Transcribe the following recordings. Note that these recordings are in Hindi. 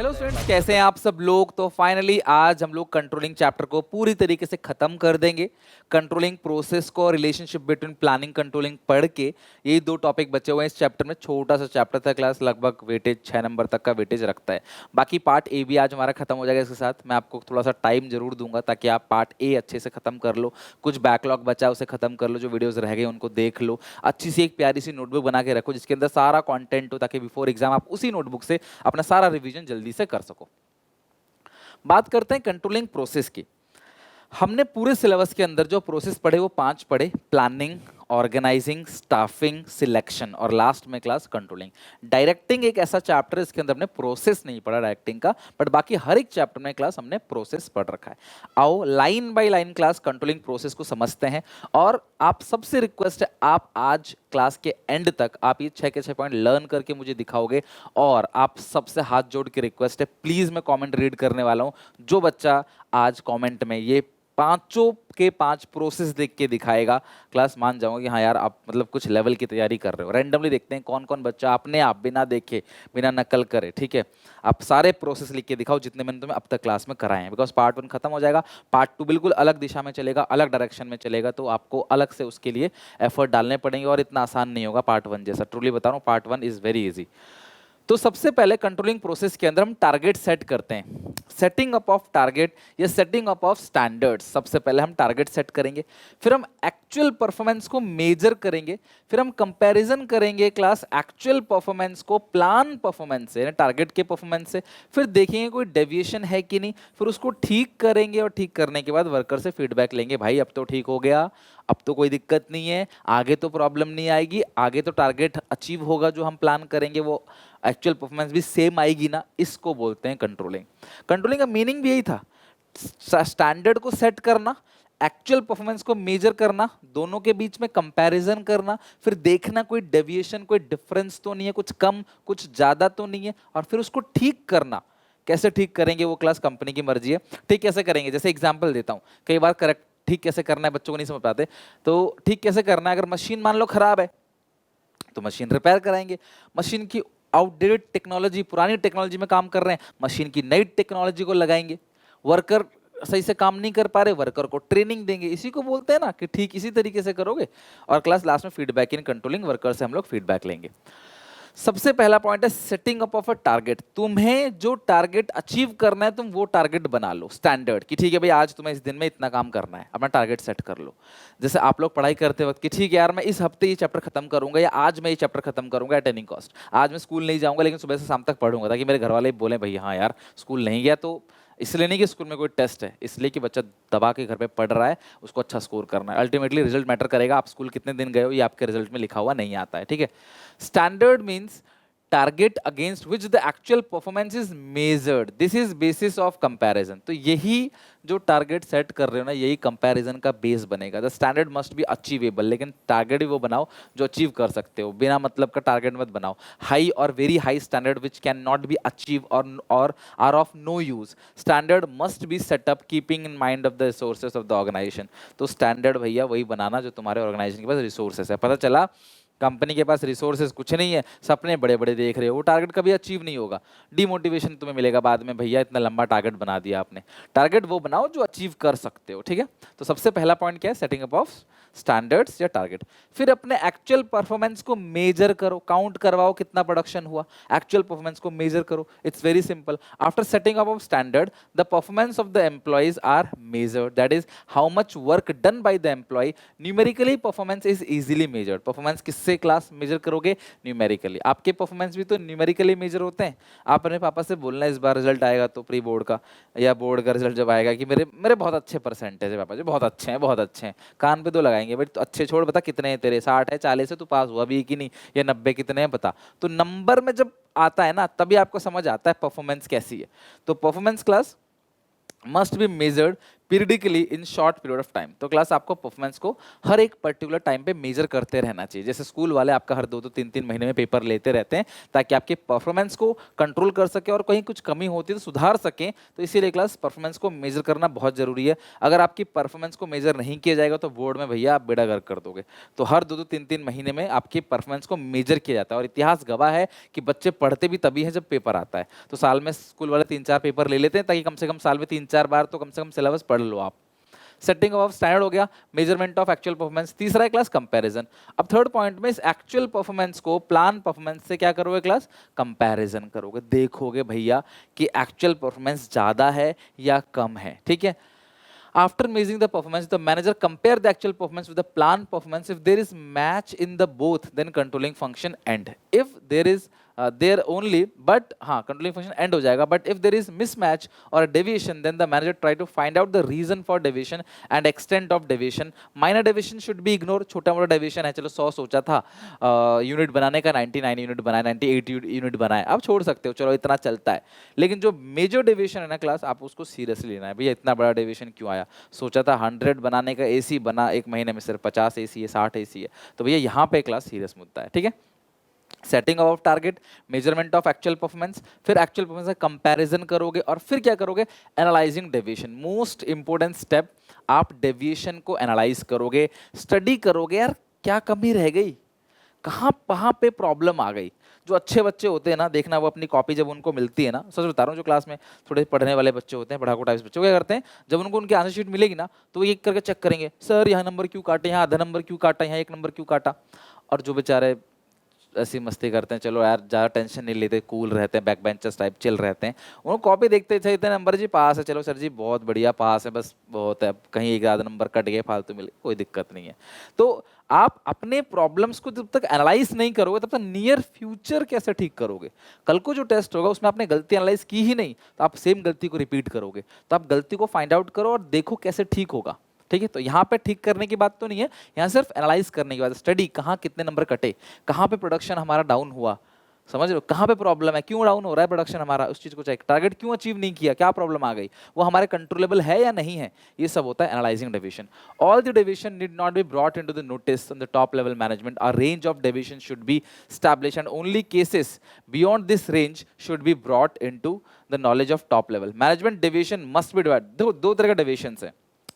हेलो स्टूडेंट्स, कैसे हैं आप सब लोग। तो फाइनली आज हम लोग कंट्रोलिंग चैप्टर को पूरी तरीके से खत्म कर देंगे। कंट्रोलिंग प्रोसेस को और रिलेशनशिप बिटवीन प्लानिंग कंट्रोलिंग पढ़ के यही दो टॉपिक बचे हुए हैं इस चैप्टर में। छोटा सा चैप्टर था क्लास, लगभग वेटेज 6 नंबर तक का वेटेज रखता है। बाकी पार्ट ए भी आज हमारा खत्म हो जाएगा। इसके साथ मैं आपको थोड़ा सा टाइम जरूर दूंगा ताकि आप पार्ट ए अच्छे से खत्म कर लो। कुछ बैकलॉग बचा है उसे खत्म कर लो, जो वीडियोज रह गए उनको देख लो। अच्छी सी एक प्यारी सी नोटबुक बना के रखो जिसके अंदर सारा कॉन्टेंट हो, ताकि बिफोर एग्जाम आप उसी नोटबुक से अपना सारा रिवीजन जल्दी से कर सको। बात करते हैं कंट्रोलिंग प्रोसेस की। हमने पूरे सिलेबस के अंदर जो प्रोसेस पढ़े वो 5 पढ़े: प्लानिंग, ऑर्गेनाइजिंग, स्टाफिंग, सिलेक्शन और लास्ट में क्लास कंट्रोलिंग। डायरेक्टिंग एक ऐसा चैप्टर है इसके अंदर हमने प्रोसेस नहीं पढ़ा डायरेक्टिंग का, बट बाकी हर एक चैप्टर में क्लास हमने प्रोसेस पढ़ रखा है। आओ line by line class controlling process को समझते हैं। और आप सबसे रिक्वेस्ट है, आप आज क्लास के एंड तक आप ये 6 के 6 पॉइंट लर्न करके मुझे दिखाओगे। और आप सबसे हाथ जोड़ के रिक्वेस्ट है, प्लीज मैं कमेंट रीड करने वाला हूं। जो बच्चा आज कमेंट में ये 5 के 5 प्रोसेस देख के दिखाएगा, क्लास मान जाऊंगा कि हाँ यार आप मतलब कुछ लेवल की तैयारी कर रहे हो। रैंडमली देखते हैं कौन कौन बच्चा अपने आप बिना देखे बिना नकल करे, ठीक है, आप सारे प्रोसेस लिख के दिखाओ जितने मैंने तुम्हें अब तक क्लास में कराए हैं। बिकॉज पार्ट 1 खत्म हो जाएगा, पार्ट 2 बिल्कुल अलग दिशा में चलेगा, अलग डायरेक्शन में चलेगा, तो आपको अलग से उसके लिए एफर्ट डालने पड़ेंगे और इतना आसान नहीं होगा पार्ट 1 जैसा। ट्रूली बता रहा हूँ, पार्ट 1 इज वेरी इजी। तो सबसे पहले कंट्रोलिंग प्रोसेस के अंदर हम टारगेट सेट करते हैं। सेटिंग अप ऑफ टारगेट या सेटिंग अप ऑफ स्टैंडर्ड्स। सबसे पहले हम टारगेट सेट करेंगे, फिर हम एक्चुअल परफॉर्मेंस को मेजर करेंगे, फिर हम कंपैरिजन करेंगे क्लास एक्चुअल परफॉर्मेंस को प्लान परफॉर्मेंस से, टारगेट के परफॉर्मेंस से, फिर देखेंगे कोई डेविएशन है कि नहीं, फिर उसको ठीक करेंगे और ठीक करने के बाद वर्कर से फीडबैक लेंगे, भाई अब तो ठीक हो गया, अब तो कोई दिक्कत नहीं है, आगे तो प्रॉब्लम नहीं आएगी, आगे तो टारगेट अचीव होगा जो हम प्लान करेंगे, वो एक्चुअल परफॉर्मेंस भी सेम आएगी ना। इसको बोलते हैं कंट्रोलिंग। कंट्रोलिंग का मीनिंग भी यही था, स्टैंडर्ड को सेट करना, एक्चुअल परफॉर्मेंस को मेजर करना, दोनों के बीच में कंपैरिजन करना, फिर देखना कोई डेविएशन कोई डिफरेंस तो नहीं है, कुछ कम कुछ ज्यादा तो नहीं है, और फिर उसको ठीक करना। कैसे ठीक करेंगे वो क्लास कंपनी की मर्जी है। ठीक कैसे करेंगे, जैसे एग्जांपल देता हूं, कई बार करेक्ट ठीक कैसे करना है बच्चों को नहीं समझ पाते। तो ठीक कैसे करना है, अगर मशीन मान लो खराब है तो मशीन रिपेयर कराएंगे। मशीन की आउटडेटेड टेक्नोलॉजी, पुरानी टेक्नोलॉजी में काम कर रहे हैं, मशीन की नई टेक्नोलॉजी को लगाएंगे। वर्कर सही से काम नहीं कर पा रहे, वर्कर को ट्रेनिंग देंगे। इसी को बोलते हैं ना कि ठीक इसी तरीके से करोगे। और क्लास लास्ट में फीडबैक इन कंट्रोलिंग वर्कर से हम लोग फीडबैक लेंगे। सबसे पहला पॉइंट है setting up of a target. तुम्हें जो टारगेट अचीव करना है तुम वो टारगेट बना लो स्टैंडर्ड की, ठीक है भाई आज तुम्हें इस दिन में इतना काम करना है, अपना टारगेट सेट कर लो। जैसे आप लोग पढ़ाई करते वक्त कि ठीक है यार मैं इस हफ्ते ये चैप्टर खत्म करूंगा, या आज मैं ये चैप्टर खत्म करूंगा एट एनी कॉस्ट। आज मैं स्कूल नहीं जाऊंगा लेकिन सुबह से शाम तक पढ़ूंगा, ताकि मेरे घर वाले बोले भाई हाँ यार स्कूल नहीं गया, तो इसलिए नहीं कि स्कूल में कोई टेस्ट है, इसलिए कि बच्चा दबा के घर पे पढ़ रहा है, उसको अच्छा स्कोर करना है। अल्टीमेटली रिजल्ट मैटर करेगा, आप स्कूल कितने दिन गए हो ये आपके रिजल्ट में लिखा हुआ नहीं आता है, ठीक है। Standard means target against which the actual performance is measured, this is basis of comparison. तो यही जो टारगेट सेट कर रहे हो ना, यही कंपैरिजन का बेस बनेगा। The standard must B achievable, लेकिन टारगेट भी वो बनाओ जो अचीव कर सकते हो, बिना मतलब का टारगेट मत बनाओ। हाई और very high standard which can not be achieve or are of no use. Standard must be setup keeping in mind of the resources of the organisation. तो स्टैंडर्ड भैया वही बनाना जो तुम्हारे ऑर्गेनाइजेशन के पास रिसोर्सेज है। पता चला कंपनी के पास रिसोर्सेज कुछ नहीं है, सपने बड़े बड़े देख रहे हो, वो टारगेट कभी अचीव नहीं होगा। डिमोटिवेशन तुम्हें मिलेगा बाद में, भैया इतना लंबा टारगेट बना दिया आपने। टारगेट वो बनाओ जो अचीव कर सकते हो, ठीक है। तो सबसे पहला पॉइंट क्या है, सेटिंग अप ऑफ स्टैंडर्ड्स या टारगेट। फिर अपने एक्चुअल परफॉर्मेंस को मेजर करो, काउंट करवाओ कितना प्रोडक्शन हुआ, एक्चुअल परफॉर्मेंस को मेजर करो। It's very simple. After setting up of standard the performance of the employees are measured, that is how much work done by the employee. Numerically performance is easily measured. Performance किससे क्लास मेजर करोगे, न्यूमेरिकली। आपके परफॉर्मेंस भी तो न्यूमेरिकली मेजर होते हैं। आप अपने पापा से बोलना इस बार रिजल्ट आएगा तो प्री बोर्ड का या बोर्ड का रिजल्ट जब आएगा कि मेरे मेरे बहुत अच्छे परसेंटेज है पापा जी, बहुत अच्छे हैं बहुत अच्छे हैं। कान पे तो लगाएंगे भाई, तो अच्छे छोड़, बता कितने हैं तेरे, 60 है 40 है, तू पास हुआ भी कि नहीं, या 90 कितने हैं बता। तो नंबर में जब आता है ना तभी आपको समझ आता है परफॉर्मेंस कैसी है। तो performance class must be measured periodically in short period of time. तो क्लास आपको परफॉर्मेंस को हर एक पर्टिकुलर टाइम पे मेजर करते रहना चाहिए। जैसे स्कूल वाले आपका हर 2-2 3-3 महीने में पेपर लेते रहते हैं ताकि आपके परफॉर्मेंस को कंट्रोल कर सके और कहीं कुछ कमी होती है तो सुधार सकें। तो इसीलिए क्लास परफॉर्मेंस को मेजर करना बहुत जरूरी है। अगर आपकी परफॉर्मेंस को मेजर नहीं किया जाएगा तो बोर्ड में भैया आप बेड़ा गर्क कर दोगे। तो हर 2-2 3-3 महीने में आपकी परफॉर्मेंस को मेजर किया जाता है और इतिहास गवाह है कि बच्चे पढ़ते भी तभी है जब पेपर आता है। तो साल में स्कूल वाले 3-4 पेपर ले लेते हैं ताकि कम से कम साल में 3-4 बार तो कम से कम सिलेबस पढ़ लो आप। सेटिंग ऑफ स्टैंडर्ड हो गया, मेजरमेंट ऑफ एक्चुअल परफॉर्मेंस। तीसरा है क्लास कंपैरिजन। अब थर्ड पॉइंट में इस एक्चुअल परफॉर्मेंस को प्लान परफॉर्मेंस से क्या करोगे क्लास, कंपैरिजन करोगे। देखोगे भैया कि एक्चुअल परफॉर्मेंस ज्यादा है या कम है, ठीक है। After measuring the performance, the manager compare the actual performance with the planned performance. If there is match in the both, then controlling function end. If there is there only, but हाँ controlling function end हो जाएगा. But if there is mismatch or a deviation, then the manager try to find out the reason for deviation and extent of deviation. Minor deviation should be ignored. छोटा मोटा deviation है, चलो 100 सोचा था यूनिट बनाने का, 99 यूनिट बनाए, 98 यूनिट बनाए, आप छोड़ सकते हो, चलो इतना चलता है। लेकिन जो मेजर डेविएशन है ना क्लास, आप उसको सीरियसली लेना है। भैया इतना बड़ा डेविएशन क्यों आया, सोचा था 100 बनाने का, एसी बना एक महीने में सिर्फ 50 एसी है, 60 एसी है, तो भैया यहाँ पे क्लास सीरियस मुद्दा है, ठीक है। Setting of target, measurement of actual performance, फिर एक्चुअल परफॉर्मेंस का कंपैरिजन करोगे और फिर क्या करोगे, analysing deviation. Most important step, आप डेविएशन को एनालाइज करोगे, स्टडी करोगे यार क्या कमी रह गई, कहाँ पे प्रॉब्लम आ गई। जो अच्छे बच्चे होते हैं ना, देखना वो अपनी कॉपी जब उनको मिलती है ना, सच बता रहा हूँ, जो क्लास में थोड़े पढ़ने वाले बच्चे होते हैं, पढ़ाकू टाइप्स बच्चे, क्या करते हैं, जब उनको उनकी आंसर शीट मिलेगी ना तो वो एक करके चेक करेंगे, सर यहाँ नंबर क्यों काटे, यहाँ आधा नंबर क्यों काटा, यहाँ 1 नंबर क्यों काटा। और जो बेचारे ऐसी मस्ती करते हैं, चलो यार ज़्यादा टेंशन नहीं लेते, कूल रहते हैं, बैक बेंचर्स टाइप चिल रहते हैं, उनको कॉपी देखते थे, इतने नंबर जी पास है, चलो सर जी बहुत बढ़िया पास है, बस बहुत है, कहीं एक आधा नंबर कट गए फालतू मिले, कोई दिक्कत नहीं है। तो आप अपने प्रॉब्लम्स को जब तक एनालाइज नहीं करोगे तब तक नियर फ्यूचर कैसे ठीक करोगे। कल को जो टेस्ट होगा उसमें आपने गलती एनालाइज की ही नहीं तो आप सेम गलती को रिपीट करोगे। तो आप गलती को फाइंड आउट करो और देखो कैसे ठीक होगा, ठीक है। तो यहाँ पे ठीक करने की बात तो नहीं है, यहाँ सिर्फ एनालाइज करने की बात है। स्टडी, कहाँ कितने नंबर कटे, कहाँ पे प्रोडक्शन हमारा डाउन हुआ, समझ रहे हो, कहाँ पे प्रॉब्लम है, क्यों डाउन हो रहा है प्रोडक्शन हमारा, उस चीज को चेक, टारगेट क्यों अचीव नहीं किया, क्या प्रॉब्लम आ गई, वो हमारे कंट्रोलेबल है या नहीं है, ये सब होता है analysing deviation. All the deviation need not be brought into the notice on the top level management. A range of deviation should be established and only cases beyond this range should be brought into the knowledge of top level management. Deviation must be divided। देखो दो तरह का डेविएशंस है,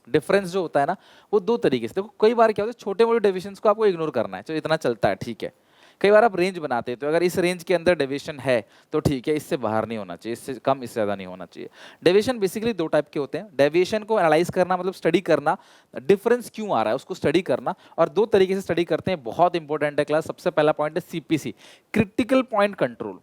डिफरेंस जो होता है ना वो दो तरीके से। देखो कई बार क्या होता है, छोटे मोटे डेविएशंस को आपको इग्नोर करना है, चलो इतना चलता है, ठीक है। कई बार आप रेंज बनाते हैं तो अगर इस रेंज के अंदर डेविएशन है तो ठीक है, इससे बाहर नहीं होना चाहिए, इससे कम, इससे ज़्यादा नहीं होना चाहिए। डेविएशन बेसिकली दो टाइप के होते हैं। डेविएशन को एनालाइज करना मतलब स्टडी करना, डिफरेंस क्यों आ रहा है उसको स्टडी करना, और दो तरीके से स्टडी करते हैं, बहुत इंपॉर्टेंट है क्लास। सबसे पहला पॉइंट है CPC, critical point control.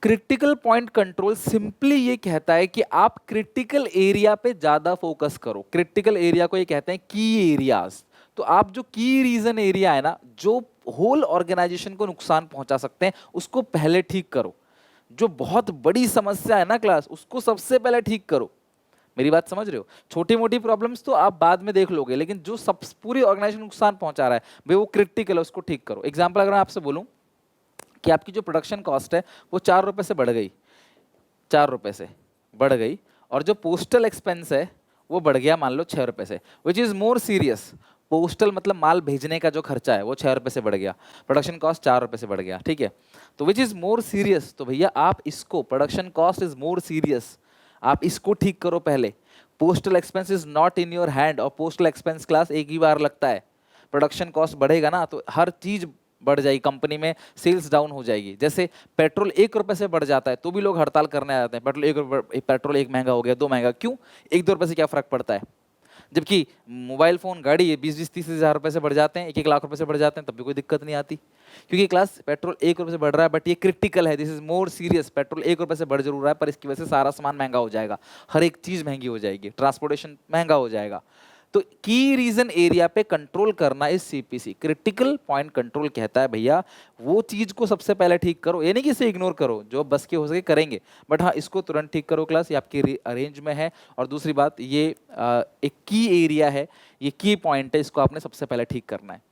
Critical point control simply ये कहता है कि आप क्रिटिकल एरिया पे ज्यादा फोकस करो। क्रिटिकल एरिया को ये कहते हैं की एरियाज। तो आप जो की रीजन एरिया है ना, जो होल ऑर्गेनाइजेशन को नुकसान पहुंचा सकते हैं, उसको पहले ठीक करो। जो बहुत बड़ी समस्या है ना क्लास, उसको सबसे पहले ठीक करो। मेरी बात समझ रहे हो, छोटी मोटी प्रॉब्लम्स तो आप बाद में देख लोगे, लेकिन जो सब पूरी ऑर्गेनाइजेशन को नुकसान पहुंचा रहा है भाई, वो क्रिटिकल है, उसको ठीक करो। एग्जाम्पल अगर मैं आपसे बोलूं कि आपकी जो प्रोडक्शन कॉस्ट है वो 4 रुपए से बढ़ गई, 4 रुपए से बढ़ गई, और जो पोस्टल एक्सपेंस है वो बढ़ गया मान लो 6 रुपए से, which is more serious. Postal मतलब माल भेजने का जो खर्चा है वो 6 रुपए से बढ़ गया, प्रोडक्शन कॉस्ट 4 रुपए से बढ़ गया, ठीक है। तो विच इज मोर सीरियस, तो भैया आप इसको, production cost is more serious, आप इसको ठीक करो पहले। Postal expense is not in your hand, और पोस्टल एक्सपेंस क्लास एक ही बार लगता है। प्रोडक्शन कॉस्ट बढ़ेगा ना तो हर चीज बढ़ जाएगी, कंपनी में सेल्स डाउन हो जाएगी। जैसे पेट्रोल 1 रुपए से बढ़ जाता है तो भी लोग हड़ताल करने आ जाते हैं, पेट्रोल 1 महंगा हो गया, 2 महंगा, क्यों, 1-2 रुपए से क्या फर्क पड़ता है। जबकि मोबाइल फोन, गाड़ी ये 20-30 हज़ार रुपए से बढ़ जाते हैं, 1-1 लाख रुपए से बढ़ जाते हैं, तब भी कोई दिक्कत नहीं आती, क्योंकि क्लास पेट्रोल 1 रुपए से बढ़ रहा है, बट ये क्रिटिकल है, this is more serious. Petrol 1 रुपए से बढ़ जरूर रहा है, पर इसकी वजह से सारा सामान महंगा हो जाएगा, हर एक चीज महंगी हो जाएगी, ट्रांसपोर्टेशन महंगा हो जाएगा। तो की रीजन एरिया पे कंट्रोल करना इस सीपीसी, क्रिटिकल पॉइंट कंट्रोल कहता है भैया वो चीज को सबसे पहले ठीक करो। ये नहीं कि इसे इग्नोर करो, जो बस के हो सके करेंगे, बट हाँ इसको तुरंत ठीक करो क्लास, ये आपकी अरेंज में है। और दूसरी बात, ये एक की एरिया है, ये की पॉइंट है, इसको आपने सबसे पहले ठीक करना है।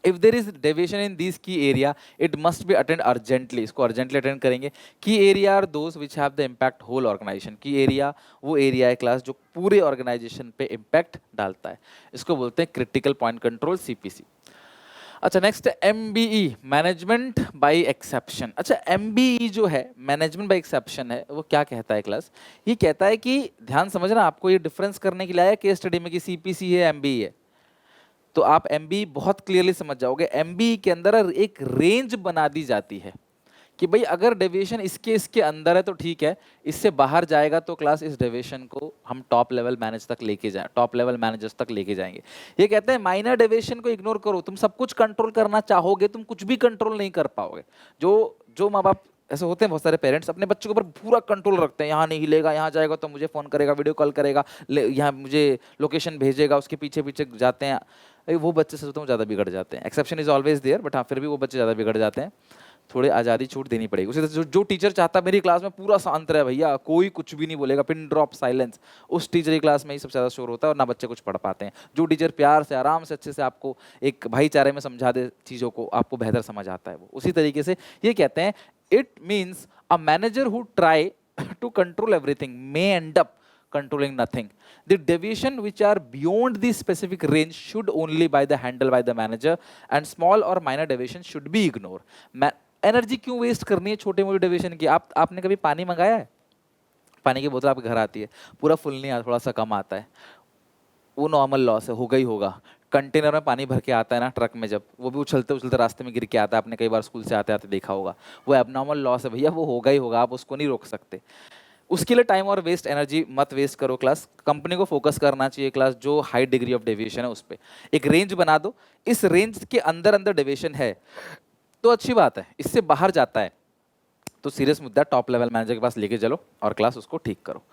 If there is deviation in this key area it must be attend urgently, इसको अर्जेंटली अटेंड करेंगे। Key area are those which have the impact whole organisation, key area वो एरिया है क्लास जो पूरे ऑर्गेनाइजेशन पे इम्पैक्ट डालता है, इसको बोलते हैं क्रिटिकल पॉइंट कंट्रोल, सीपीसी। अच्छा next MBE, management by exception. अच्छा MBE जो है मैनेजमेंट बाय एक्सेप्शन है, वो क्या कहता है क्लास, ये कहता है कि ध्यान समझना, आपको ये डिफरेंस करने के लिए आया केस स्टडी में कि CPC है MBE है, तो आप MBE बहुत क्लियरली समझ जाओगे। MBE के अंदर एक रेंज बना दी जाती है कि भाई अगर डेविएशन इसके अंदर है तो ठीक है, इससे बाहर जाएगा तो क्लास इस डेविएशन को हम टॉप लेवल मैनेज तक लेके जाए, टॉप लेवल मैनेजर्स तक लेके जाएंगे। ये कहते हैं माइनर डेविएशन को इग्नोर करो, तुम सब कुछ कंट्रोल करना चाहोगे, तुम कुछ भी कंट्रोल नहीं कर पाओगे। जो माँ बाप ऐसे होते हैं, बहुत सारे पेरेंट्स अपने बच्चों के ऊपर पूरा कंट्रोल रखते हैं, यहाँ नहीं हिलेगा, यहाँ जाएगा तो मुझे फ़ोन करेगा, वीडियो कॉल करेगा, यहाँ मुझे लोकेशन भेजेगा, उसके पीछे पीछे जाते हैं। वो बच्चे से ज़्यादा बिगड़ जाते हैं। Exception is always there, but हाँ फिर भी वो बच्चे ज़्यादा बिगड़ जाते हैं, थोड़े आज़ादी छूट देनी पड़ेगी। उसी तरह जो टीचर चाहता है मेरी क्लास में पूरा शांत रहे भैया, कोई कुछ भी नहीं बोलेगा, पिन ड्रॉप साइलेंस, उस टीचर की क्लास में ही सबसे ज़्यादा शोर होता है और ना बच्चे कुछ पढ़ पाते हैं। जो टीचर प्यार से आराम से अच्छे से आपको एक भाईचारे में समझा दे चीज़ों को, आपको बेहतर समझ आता है वो। उसी तरीके से ये कहते हैं it means a manager who try to control everything may end up controlling nothing. The deviation which are beyond the specific range should only by the handle by the manager and small or minor deviation should be ignored. Energy क्यों वेस्ट करनी है छोटे मोटे डेविएशन की? आपने कभी पानी मंगाया है? पानी की बोतल आपके घर आती है, पूरा फुल नहीं आता, थोड़ा सा कम आता है, वो नॉर्मल लॉस है, होगा ही होगा। कंटेनर में पानी भर के आता है ना ट्रक में, जब वो भी उछलते उछलते रास्ते में गिर के आता है, आपने कई बार स्कूल से आते आते देखा होगा, वो एबनॉर्मल लॉस है भैया, वो होगा ही होगा, आप उसको नहीं रोक सकते। उसके लिए टाइम और वेस्ट एनर्जी मत वेस्ट करो क्लास। कंपनी को फोकस करना चाहिए क्लास जो हाई डिग्री ऑफ डेविएशन है उस पर। एक रेंज बना दो, इस रेंज के अंदर अंदर डेविएशन है तो अच्छी बात है, इससे बाहर जाता है तो सीरियस मुद्दा, टॉप लेवल मैनेजर के पास लेके चलो और क्लास उसको ठीक करो।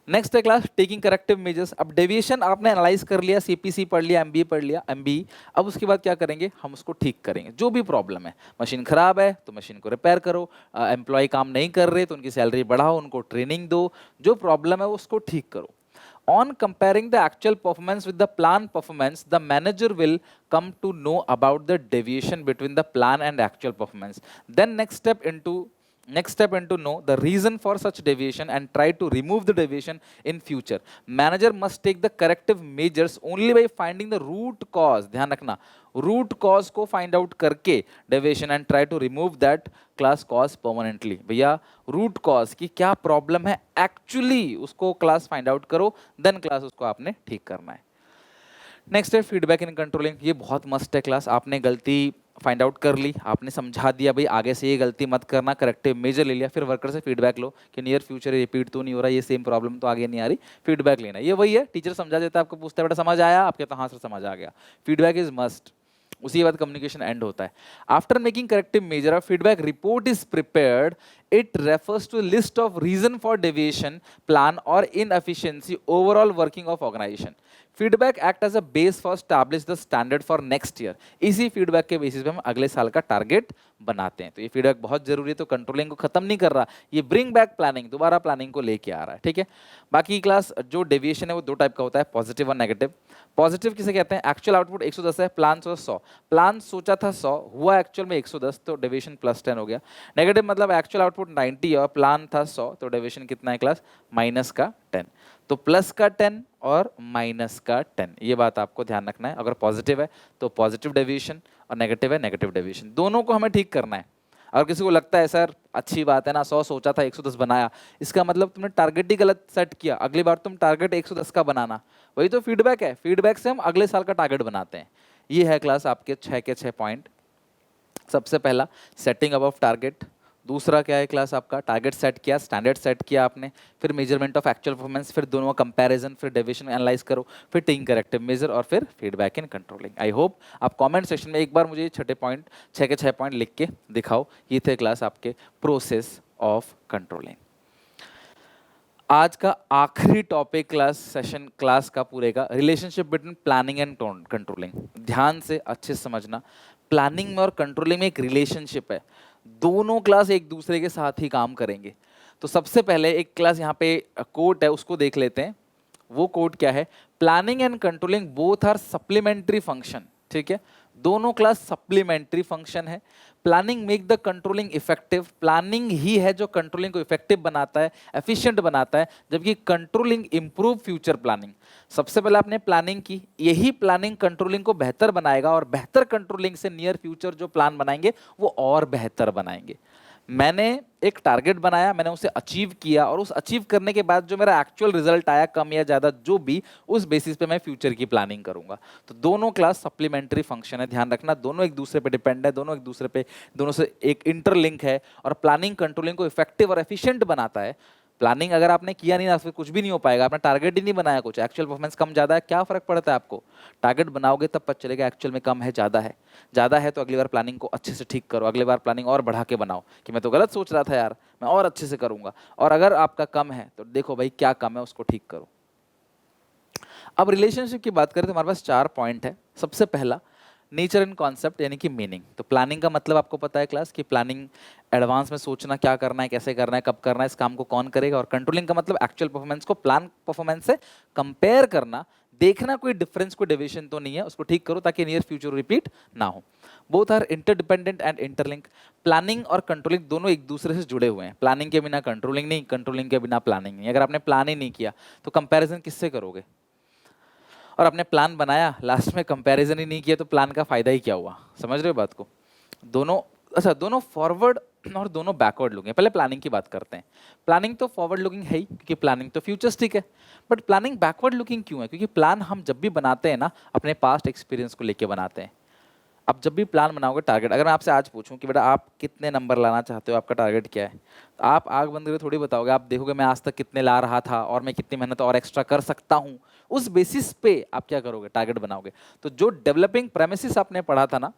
नेक्स्ट है क्लास टेकिंग करेक्टिव मेजर्स। अब डेविएशन आपने एनालाइज कर लिया, CPC पढ़ लिया, MBE पढ़ लिया, MBE, अब उसके बाद क्या करेंगे, हम उसको ठीक करेंगे। जो भी प्रॉब्लम है, मशीन खराब है तो मशीन को रिपेयर करो, एम्प्लॉय काम नहीं कर रहे तो उनकी सैलरी बढ़ाओ, उनको ट्रेनिंग दो, जो प्रॉब्लम है उसको ठीक करो। On comparing the actual performance with the plan performance, the manager will come to know about the deviation between the plan and actual performance. Then next step into know the reason for such deviation and try to remove the deviation in future. Manager must take the corrective measures only by finding the root cause. ध्यान रखना, रूट कॉज को फाइंड आउट करके deviation and try to remove that class cause permanently. भैया रूट कॉज की क्या प्रॉब्लम है एक्चुअली, उसको क्लास फाइंड आउट करो, देन क्लास उसको आपने ठीक करना है। नेक्स्ट है फीडबैक इन कंट्रोलिंग। ये बहुत मस्त है क्लास। आपने गलती फाइंड आउट कर ली, आपने समझा दिया भाई आगे से ये गलती मत करना, करेक्टिव मेजर ले लिया, फिर वर्कर से फीडबैक लो कि नियर फ्यूचर रिपीट तो नहीं हो रहा, ये सेम प्रॉब्लम तो आगे नहीं आ रही, फीडबैक लेना। ये वही है, टीचर समझा देता है, आपको पूछता है बेटा समझ आया, आपके तो हाँ सर समझ आ गया। फीडबैक इज मस्ट, उसी के बाद कम्युनिकेशन एंड होता है। After making corrective measure, feedback report is prepared, it refers to a list of reason for deviation, plan or inefficiency overall working of organization. Feedback act as a base for establish the standard for next year. इसी फीडबैक के बेसिस पे हम अगले साल का टारगेट बनाते हैं। तो ये फीडबैक बहुत जरूरी है, तो कंट्रोलिंग को खत्म नहीं कर रहा, ये ब्रिंग बैक प्लानिंग, दोबारा प्लानिंग को लेके आ रहा है। ठीक है, बाकी क्लास जो डेविएशन है वो दो टाइप का होता है, पॉजिटिव और नेगेटिव। पॉजिटिव किसे कहते हैं, एक्चुअल आउटपुट 110 है, प्लान सोचा 100, प्लान सोचा था 100, हुआ एक्चुअल में 110, तो डेविएशन +10 हो गया। नेगेटिव मतलब एक्चुअल आउटपुट 90 और प्लान था 100, तो डेविएशन कितना है क्लास, -10। तो प्लस का 10 और माइनस का 10, ये बात आपको ध्यान रखना है। अगर पॉजिटिव है तो पॉजिटिव डेविएशन और नेगेटिव है नेगेटिव डेविएशन, दोनों को हमें ठीक करना है। अगर किसी को लगता है सर अच्छी बात है ना, 100 सोचा था 110 बनाया, इसका मतलब तुमने टारगेट ही गलत सेट किया, अगली बार तुम टारगेट 110 का बनाना। वही तो फीडबैक है, फीडबैक से हम अगले साल का टारगेट बनाते हैं। ये है क्लास आपके 6 के 6 पॉइंट। सबसे पहला सेटिंग अबव टारगेट, दूसरा क्या है क्लास आपका, टारगेट सेट किया, स्टैंडर्ड सेट किया आपने, फिर मेजरमेंट ऑफ एक्चुअल परफॉर्मेंस, फिर दोनों कंपैरिजन, फिर डेविएशन एनालाइज करो, फिर टेकिंग करेक्टिव मेजर और फिर feedback in controlling. I hope आप कमेंट सेक्शन में एक बार मुझे 6 के 6 पॉइंट लिख के दिखाओ। ये थे क्लास आपके प्रोसेस ऑफ कंट्रोलिंग। आज का आखिरी टॉपिक क्लास का पूरे का, relationship between planning and controlling. ध्यान से अच्छे से समझना, प्लानिंग में और कंट्रोलिंग में एक रिलेशनशिप है, दोनों क्लास एक दूसरे के साथ ही काम करेंगे। तो सबसे पहले एक क्लास यहाँ पे कोट है, उसको देख लेते हैं। वो कोट क्या है, planning and controlling both are supplementary function. ठीक है, दोनों क्लास सप्लीमेंट्री फंक्शन है। Planning make the controlling effective, planning ही है जो कंट्रोलिंग को इफेक्टिव बनाता है, एफिशिएंट बनाता है, जबकि कंट्रोलिंग इंप्रूव फ्यूचर प्लानिंग। सबसे पहले आपने प्लानिंग की, यही प्लानिंग कंट्रोलिंग को बेहतर बनाएगा, और बेहतर कंट्रोलिंग से नियर फ्यूचर जो प्लान बनाएंगे वो और बेहतर बनाएंगे। मैंने एक टारगेट बनाया, मैंने उसे अचीव किया, और उस अचीव करने के बाद जो मेरा एक्चुअल रिजल्ट आया, कम या ज्यादा जो भी, उस बेसिस पे मैं फ्यूचर की प्लानिंग करूंगा। तो दोनों क्लास सप्लीमेंट्री फंक्शन है, ध्यान रखना, दोनों एक दूसरे पे डिपेंड है, दोनों एक दूसरे पे, दोनों से एक इंटरलिंक है। और प्लानिंग कंट्रोलिंग को इफेक्टिव और एफिशिएंट बनाता है। प्लानिंग अगर आपने किया नहीं ना, फिर कुछ भी नहीं हो पाएगा। आपने टारगेट ही नहीं बनाया, कुछ एक्चुअल परफॉर्मेंस कम ज्यादा है, क्या फर्क पड़ता है आपको? टारगेट बनाओगे तब पता चलेगा एक्चुअल में कम है ज्यादा है। ज्यादा है तो अगली बार प्लानिंग को अच्छे से ठीक करो, अगली बार प्लानिंग और बढ़ा के बनाओ कि मैं तो गलत सोच रहा था यार, मैं और अच्छे से करूंगा। और अगर आपका कम है तो देखो भाई क्या कम है, उसको ठीक करो। अब रिलेशनशिप की बात करें तो हमारे पास 4 पॉइंट है। सबसे पहला, नेचर एंड कॉन्सेप्ट यानी कि मीनिंग। तो प्लानिंग का मतलब आपको पता है क्लास, कि प्लानिंग एडवांस में सोचना, क्या करना है, कैसे करना है, कब करना है, इस काम को कौन करेगा। और कंट्रोलिंग का मतलब एक्चुअल परफॉर्मेंस को प्लान परफॉर्मेंस से कंपेयर करना, देखना कोई डिफरेंस, कोई डेविएशन तो नहीं है, उसको ठीक करो ताकि नियर फ्यूचर रिपीट ना हो। Both are interdependent and interlink. Planning और कंट्रोलिंग दोनों एक दूसरे से जुड़े हुए हैं। प्लानिंग के बिना कंट्रोलिंग नहीं, कंट्रोलिंग के बिना प्लानिंग नहीं। अगर आपने प्लान ही नहीं किया तो कंपैरिजन किससे करोगे? और आपने प्लान बनाया, लास्ट में कंपैरिजन ही नहीं किया, तो प्लान का फायदा ही क्या हुआ? समझ रहे हो बात को? दोनों, अच्छा, दोनों फॉरवर्ड और दोनों बैकवर्ड लुकिंग है। पहले प्लानिंग की बात करते हैं। प्लानिंग तो फॉरवर्ड लुकिंग है ही, क्योंकि प्लानिंग तो फ्यूचरिस्टिक है। बट प्लानिंग बैकवर्ड लुकिंग क्यों है? क्योंकि प्लान हम जब भी बनाते हैं ना, अपने पास्ट एक्सपीरियंस को लेके बनाते हैं। अब जब भी प्लान बनाओगे, टारगेट, अगर मैं आपसे आज पूछूं कि बेटा आप कितने नंबर लाना चाहते हो, आपका टारगेट क्या है, तो आप आग बंद करके थोड़ी बताओगे। आप देखोगे मैं आज तक कितने ला रहा था और मैं कितनी मेहनत और एक्स्ट्रा कर सकता हूं। उस बेसिस पे आप क्या करोगे? टारगेट बनाओगे। तो जो डेवलपिंग प्रेमिसिस आपने पढ़ा था ना,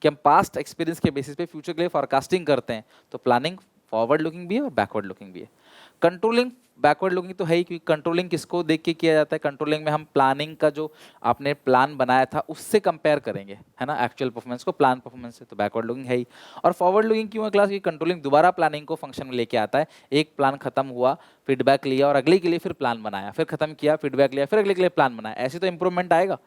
कि हम पास्ट एक्सपीरियंस के बेसिस पे फ्यूचर के लिए फॉरकास्टिंग करते हैं, तो प्लानिंग फॉरवर्ड लुकिंग भी है और बैकवर्ड लुकिंग भी है। कंट्रोलिंग बैकवर्ड लुकिंग तो है ही, क्योंकि कंट्रोलिंग किसको देख के किया जाता है? कंट्रोलिंग में हम प्लानिंग का जो आपने प्लान बनाया था उससे कंपेयर करेंगे, है ना, एक्चुअल परफॉर्मेंस को प्लान परफॉर्मेंस से। तो बैकवर्ड लुकिंग है ही। और फॉरवर्ड लुकिंग क्यों है क्लास? की कंट्रोलिंग दोबारा प्लानिंग को फंक्शन में लेके आता है। एक प्लान खत्म हुआ, फीडबैक लिया, और अगले के लिए फिर प्लान बनाया, फिर खत्म किया, फीडबैक लिया, फिर अगले के लिए प्लान बनाया। ऐसे तो इंप्रूवमेंट आएगा।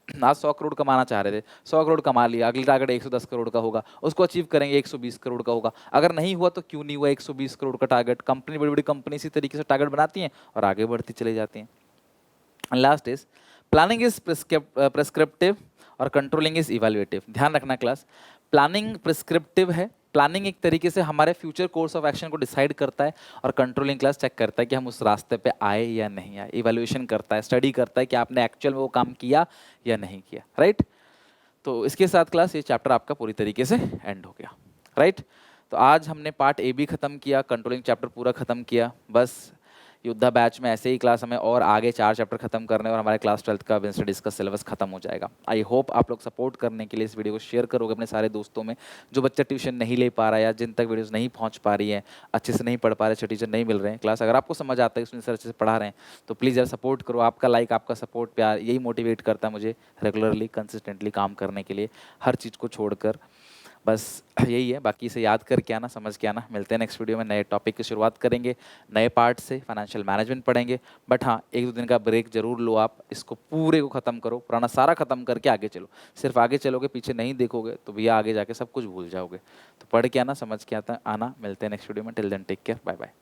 आज 100 करोड़ कमाना चाह रहे थे, 100 करोड़ कमा लिया, अगली टारगेट 110 करोड़ का होगा, उसको अचीव करेंगे 120 करोड़ का होगा। अगर नहीं हुआ तो क्यों नहीं हुआ 120 करोड़ का टारगेट? कंपनी, बड़ी बड़ी कंपनी इसी तरीके से टारगेट बनाती हैं और आगे बढ़ती चली जाती हैं। Last is, planning is prescriptive और कंट्रोलिंग इज इवैल्यूएटिव। ध्यान रखना क्लास, प्लानिंग प्रिस्क्रिप्टिव है, प्लानिंग एक तरीके से हमारे फ्यूचर कोर्स ऑफ एक्शन को डिसाइड करता है, और कंट्रोलिंग क्लास चेक करता है कि हम उस रास्ते पे आए या नहीं आए, इवैल्यूएशन करता है, स्टडी करता है कि आपने एक्चुअल में वो काम किया या नहीं किया। राइट? तो इसके साथ क्लास ये चैप्टर आपका पूरी तरीके से एंड हो गया। राइट? तो आज हमने पार्ट ए भी खत्म किया, कंट्रोलिंग चैप्टर पूरा खत्म किया। बस योद्धा बैच में ऐसे ही क्लास हमें और आगे 4 चैप्टर खत्म करने, और हमारे क्लास 12th का बिजनेस स्टडीज का सिलेबस खत्म हो जाएगा। आई होप आप लोग सपोर्ट करने के लिए इस वीडियो को शेयर करोगे अपने सारे दोस्तों में। जो बच्चा ट्यूशन नहीं ले पा रहा है, या जिन तक वीडियोस नहीं पहुंच पा रही है, अच्छे से नहीं पढ़ पा रहे, अच्छे टीचर नहीं मिल रहे हैं, क्लास अगर आपको समझ आता है, उसमें सर अच्छे से पढ़ा रहे हैं, तो प्लीज़ यार सपोर्ट करो। आपका लाइक, आपका सपोर्ट, प्यार, यही मोटिवेट करता है मुझे रेगुलरली कंसिस्टेंटली काम करने के लिए, हर चीज़ को छोड़कर। बस यही है, बाकी इसे याद करके आना, समझ के आना। मिलते हैं नेक्स्ट वीडियो में, नए टॉपिक की शुरुआत करेंगे, नए पार्ट से फाइनेंशियल मैनेजमेंट पढ़ेंगे। बट हाँ, 1-2 दिन का ब्रेक जरूर लो आप, इसको पूरे को ख़त्म करो, पुराना सारा ख़त्म करके आगे चलो। सिर्फ आगे चलोगे, पीछे नहीं देखोगे, तो भैया आगे जाके सब कुछ भूल जाओगे। तो पढ़ के आना, समझ के आना। मिलते हैं नेक्स्ट वीडियो में। Till then take care, bye bye.